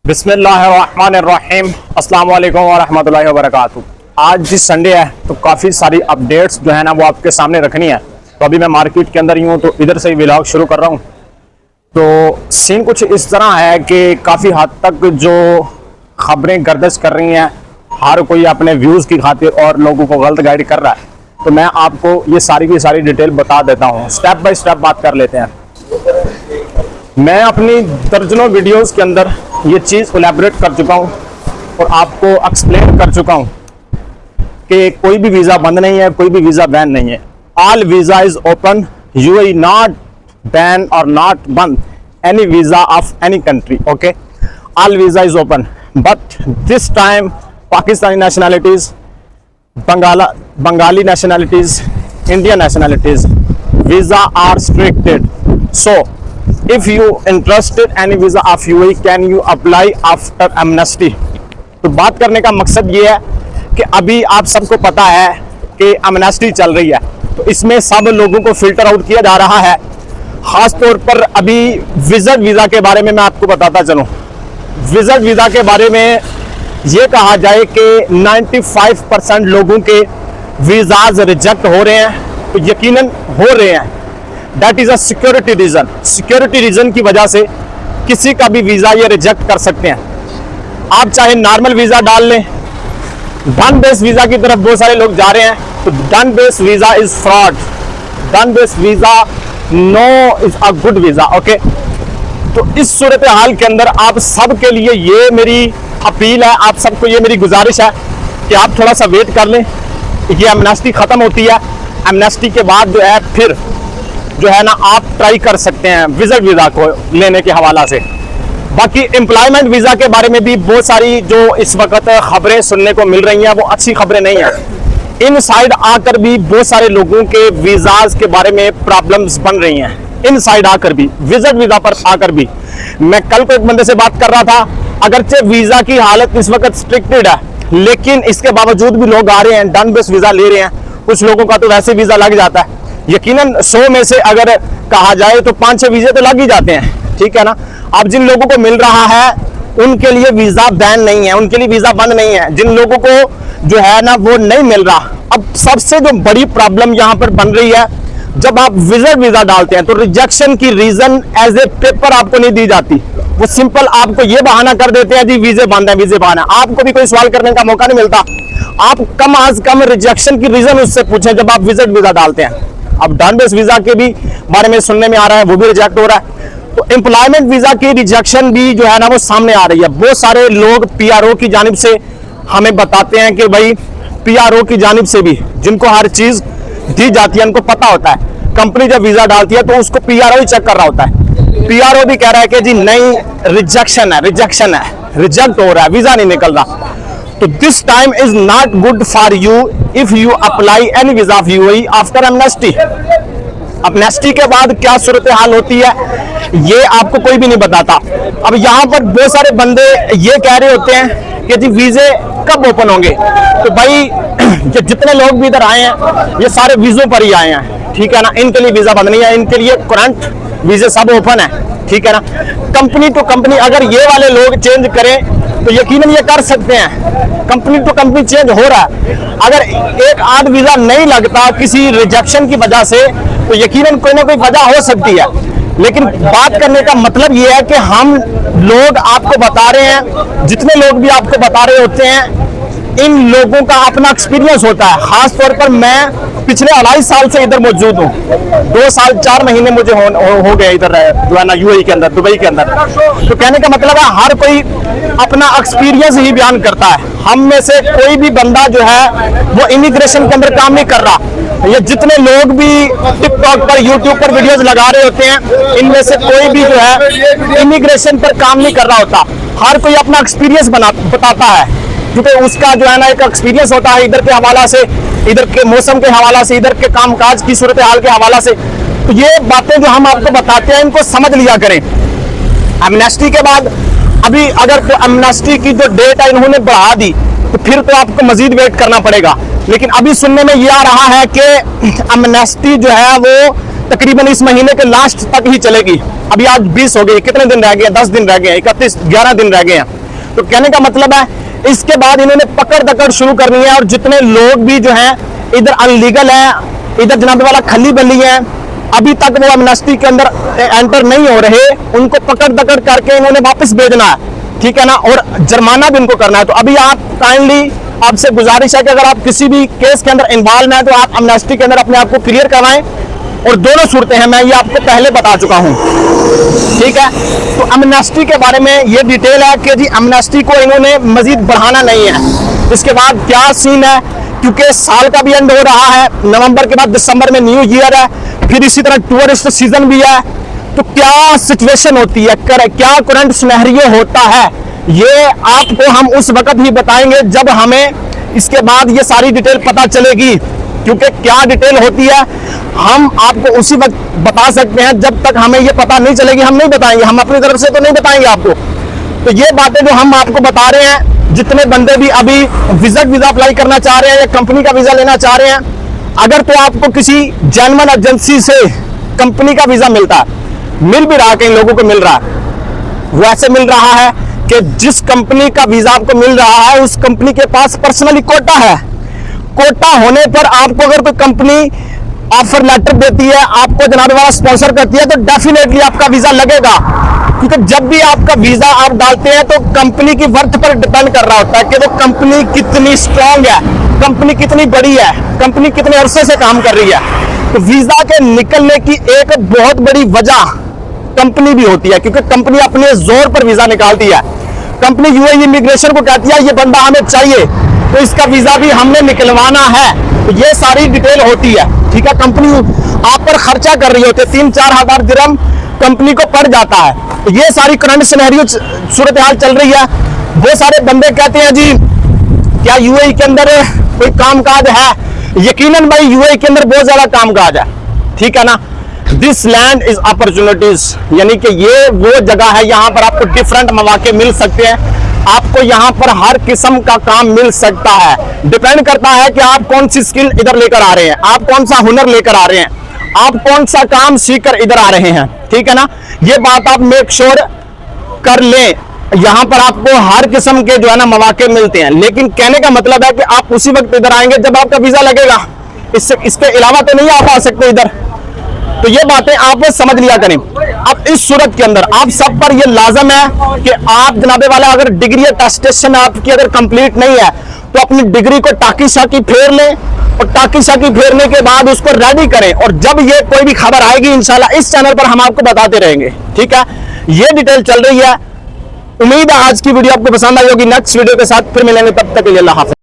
बिस्मिल्लाहिर्रहमानिर्रहीम अस्सलाम वालेकुम वरहमतुल्लाहि वबरकातुहू। आज जिस संडे है तो काफ़ी सारी अपडेट्स जो है ना वो आपके सामने रखनी है। तो अभी मैं मार्केट के अंदर ही हूँ, तो इधर से ही व्लॉग शुरू कर रहा हूँ। तो सीन कुछ इस तरह है कि काफ़ी हद तक जो खबरें गर्दिश कर रही हैं, हर कोई अपने व्यूज़ की खातिर और लोगों को गलत गाइड कर रहा है। तो मैं आपको ये सारी की सारी डिटेल बता देता हूँ, स्टेप बाय स्टेप बात कर लेते हैं। मैं अपनी दर्जनों वीडियोस के अंदर ये चीज़ कोलैबोरेट कर चुका हूँ और आपको एक्सप्लेन कर चुका हूँ कि कोई भी वीज़ा बंद नहीं है, कोई भी वीज़ा बैन नहीं है। All visa is open, UAE not ban और नॉट बंद any visa of any country. Okay, all visa is open, but this time Pakistani nationalities, Bengali nationalities, Indian nationalities visa are stricted. So if you interested any visa of UAE, can you apply after amnesty? तो बात करने का मकसद ये है कि अभी आप सबको पता है कि अमनेस्टी चल रही है, तो इसमें सब लोगों को फिल्टर आउट किया जा रहा है। ख़ास तौर पर अभी विजिट वीज़ा के बारे में मैं आपको बताता चलूँ। विजिट वीज़ा के बारे में ये कहा जाए कि 95% लोगों के वीज़ाज रिजेक्ट हो रहे हैं, तो यकीनन हो रहे हैं। That is a security reason. Security reason की वजह से किसी का भी वीज़ा ये रिजेक्ट कर सकते हैं। आप चाहे नॉर्मल वीज़ा डाल लें, डन बेस वीज़ा की तरफ बहुत सारे लोग जा रहे हैं, तो done base visa is fraud. Done base visa no is a good visa. Okay, तो इस सूरत हाल के अंदर आप सब के लिए ये मेरी अपील है, आप सबको ये मेरी गुजारिश है कि आप थोड़ा सा वेट कर लें। ये एमनेस्टी ख़त्म होती है, एमनेस्टी के बाद जो है फिर जो है ना आप ट्राई कर सकते हैं विजिट वीज़ा को लेने के हवाला से। बाकी एम्प्लॉयमेंट वीज़ा के बारे में भी बहुत सारी जो इस वक्त खबरें सुनने को मिल रही हैं वो अच्छी खबरें नहीं हैं। इन साइड आकर भी बहुत सारे लोगों के वीज़ाज के बारे में प्रॉब्लम्स बन रही हैं। इन साइड आकर भी, विजिट वीज़ा पर आकर भी। मैं कल को एक बंदे से बात कर रहा था, अगरचे वीज़ा की हालत इस वक्त स्ट्रिक्टेड है, लेकिन इसके बावजूद भी लोग आ रहे हैं, डन बेस वीज़ा ले रहे हैं। कुछ लोगों का तो वैसे वीज़ा लग जाता है, यकीनन 100 में से अगर कहा जाए तो 5-6 वीज़े तो लग ही जाते हैं, ठीक है ना। अब जिन लोगों को मिल रहा है उनके लिए वीज़ा बैन नहीं है, उनके लिए वीज़ा बंद नहीं है। जिन लोगों को जो है ना वो नहीं मिल रहा, अब सबसे जो बड़ी प्रॉब्लम यहाँ पर बन रही है, जब आप विजिट वीज़ा डालते हैं तो रिजेक्शन की रीज़न एज ए पेपर आपको नहीं दी जाती। वो सिंपल आपको ये बहाना कर देते हैं जी वीज़े बंद है, वीज़े बंद है। आपको भी कोई सवाल करने का मौका नहीं मिलता। आप कम आज कम रिजेक्शन की रीज़न उससे पूछें जब आप विजिट वीज़ा डालते हैं। अब डन बेस वीज़ा के भी बारे में सुनने में आ रहा है, वो भी रिजेक्ट हो रहा है। तो एम्प्लॉयमेंट वीज़ा की रिजेक्शन भी जो है ना वो सामने आ रही है। बहुत सारे लोग पीआरओ की जानिब से हमें बताते हैं कि भाई पीआरओ की जानिब से भी जिनको हर चीज़ दी जाती है, उनको पता होता है। कंपनी जब वीज़ा डालती है तो उसको पीआरओ ही चेक कर रहा होता है। पीआरओ भी कह रहा है कि जी नहीं, रिजेक्शन है, रिजेक्ट हो रहा है, वीज़ा नहीं निकल रहा। तो this time is not good for you if you apply any visa of UAE after amnesty. Amnesty के बाद क्या सूरत हाल होती है ये आपको कोई भी नहीं बताता। अब यहाँ पर बहुत सारे बंदे ये कह रहे होते हैं कि जी वीज़े कब ओपन होंगे। तो भाई जितने लोग भी इधर आए हैं ये सारे वीज़ों पर ही आए हैं, ठीक है ना। इनके लिए वीज़ा बंद नहीं है, इनके लिए करंट वीज़े सब ओपन है, ठीक है ना। कंपनी टू कंपनी अगर ये वाले लोग चेंज करें तो यकीनन ये कर सकते हैं। कंपनी टू कंपनी चेंज हो रहा है। अगर एक आध वीज़ा नहीं लगता किसी रिजेक्शन की वजह से तो यकीनन कोई ना कोई वजह हो सकती है। लेकिन बात करने का मतलब ये है कि हम लोग आपको बता रहे हैं, जितने लोग भी आपको बता रहे होते हैं इन लोगों का अपना एक्सपीरियंस होता है। खास तौर पर मैं पिछले 2.5 साल से इधर मौजूद हूँ। 2 साल 4 महीने मुझे हो गए इधर जो है ना यूएई के अंदर, दुबई के अंदर। तो कहने का मतलब है हर कोई अपना एक्सपीरियंस ही बयान करता है। हम में से कोई भी बंदा जो है वो इमिग्रेशन के अंदर काम नहीं कर रहा। ये जितने लोग भी टिकटॉक पर, यूट्यूब पर वीडियोस लगा रहे होते हैं, इनमें से कोई भी जो है इमिग्रेशन पर काम नहीं कर रहा होता। हर कोई अपना एक्सपीरियंस बताता है, क्योंकि उसका जो है ना एक एक्सपीरियंस होता है इधर के हवाला से, इधर के मौसम के हवाला से, इधर के कामकाज की सूरत हाल के हवाला से। तो ये बातें जो हम आपको बताते हैं इनको समझ लिया करें। एमनेस्टी के बाद अभी अगर तो एमनेस्टी की जो डेट है इन्होंने बढ़ा दी तो फिर तो आपको मजीद वेट करना पड़ेगा। लेकिन अभी सुनने में ये आ रहा है कि एमनेस्टी जो है वो तकरीबन इस महीने के लास्ट तक ही चलेगी। अभी आज 20 हो गए, कितने दिन रह गए? 10 दिन रह गए, 31 11 दिन रह गए हैं। तो कहने का मतलब है इसके बाद इन्होंने पकड़ दकड़ शुरू करनी है, और जितने लोग भी जो हैं इधर अनलीगल है, इधर जनाबे वाला खली बली है, अभी तक वो एमनेस्टी के अंदर एंटर नहीं हो रहे, उनको पकड़ दकड़ करके इन्होंने वापस भेजना है, ठीक है ना, और जुर्माना भी इनको करना है। तो अभी आप काइंडली, आपसे गुजारिश है कि अगर आप किसी भी केस के अंदर इन्वॉल्व हैं तो आप एमनेस्टी के अंदर अपने आप को क्लियर करवाएं। और दोनों सूरतें हैं, मैं ये आपको पहले बता चुका हूं, ठीक है। तो एमनेस्टी के बारे में ये डिटेल है कि जी एमनेस्टी को इन्होंने मजीद बढ़ाना नहीं है। इसके बाद क्या सीन है, क्योंकि साल का भी एंड हो रहा है, नवंबर के बाद दिसंबर में न्यू ईयर है, फिर इसी तरह टूरिस्ट सीजन भी है। तो क्या सिचुएशन होती है, क्या करंट सिनेरियो होता है, ये आपको हम उस वक्त ही बताएंगे जब हमें इसके बाद ये सारी डिटेल पता चलेगी। क्योंकि क्या डिटेल होती है हम आपको उसी वक्त बता सकते हैं, जब तक हमें ये पता नहीं चलेगी हम नहीं बताएंगे, हम अपनी तरफ से तो नहीं बताएंगे आपको। तो ये बातें जो हम आपको बता रहे हैं, जितने बंदे भी अभी वीजा अप्लाई करना चाह रहे हैं या कंपनी का वीजा लेना चाह रहे हैं, अगर तो आपको किसी जेन्युइन एजेंसी से कंपनी का वीजा मिलता है, मिल भी रहा है, कई लोगों को मिल रहा है, वो ऐसे मिल रहा है कि जिस कंपनी का वीजा आपको मिल रहा है उस कंपनी के पास पर्सनली कोटा है। कोटा होने पर आपको अगर कोई कंपनी ऑफर लेटर देती है, आपको जनाब वाला स्पॉन्सर करती है, तो डेफिनेटली आपका वीजा लगेगा। क्योंकि जब भी आपका वीजा आप डालते हैं तो कंपनी की वर्थ पर डिपेंड कर रहा होता है कि वो कंपनी कितनी स्ट्रांग है, कंपनी कितनी बड़ी है, कंपनी कितने अरसे से काम कर रही है। तो वीजा के निकलने की एक बहुत बड़ी वजह कंपनी भी होती है, क्योंकि कंपनी अपने जोर पर वीजा निकालती है। कंपनी यूएई इमिग्रेशन को कहती है ये बंदा हमें चाहिए, तो इसका वीजा भी हमने निकलवाना है। तो ये सारी डिटेल होती है, ठीक है। कंपनी आप पर खर्चा कर रही होती है, 3-4 हजार दिरहम कंपनी को पड़ जाता है। तो ये सारी करंट सिनेरियो सूरत हाल चल रही है। बहुत सारे बंदे कहते हैं जी क्या यूएई के अंदर कोई कामकाज है? यकीनन भाई यूएई के अंदर बहुत ज्यादा कामकाज है, ठीक है ना। दिस लैंड इज अपॉर्चुनिटीज, यानी कि ये वो जगह है यहाँ पर आपको डिफरेंट मौके मिल सकते हैं, आपको यहाँ पर हर किस्म का काम मिल सकता है। डिपेंड करता है कि आप कौन सी स्किल इधर लेकर आ रहे हैं, आप कौन सा हुनर लेकर आ रहे हैं, आप कौन सा काम सीखकर इधर आ रहे हैं, ठीक है ना। ये बात आप मेक श्योर कर लें। यहाँ पर आपको हर किस्म के जो है ना मौके मिलते हैं, लेकिन कहने का मतलब है कि आप उसी वक्त इधर आएंगे जब आपका वीजा लगेगा, इसके अलावा तो नहीं आप आ सकते इधर। तो ये बातें आप समझ लिया करें। अब इस सूरत के अंदर आप सब पर ये लाजम है कि आप जनाबे वाला अगर डिग्री अटेस्टेशन आपकी अगर कंप्लीट नहीं है तो अपनी डिग्री को टाकी शाकी फेर लें, और टाकी शाकी फेरने के बाद उसको रेडी करें, और जब ये कोई भी खबर आएगी इंशाल्लाह इस चैनल पर हम आपको बताते रहेंगे, ठीक है। ये डिटेल चल रही है। उम्मीद है आज की वीडियो आपको पसंद आई होगी। नेक्स्ट वीडियो के साथ फिर मिलेंगे, तब तक के लिए अल्लाह हाफ़िज़।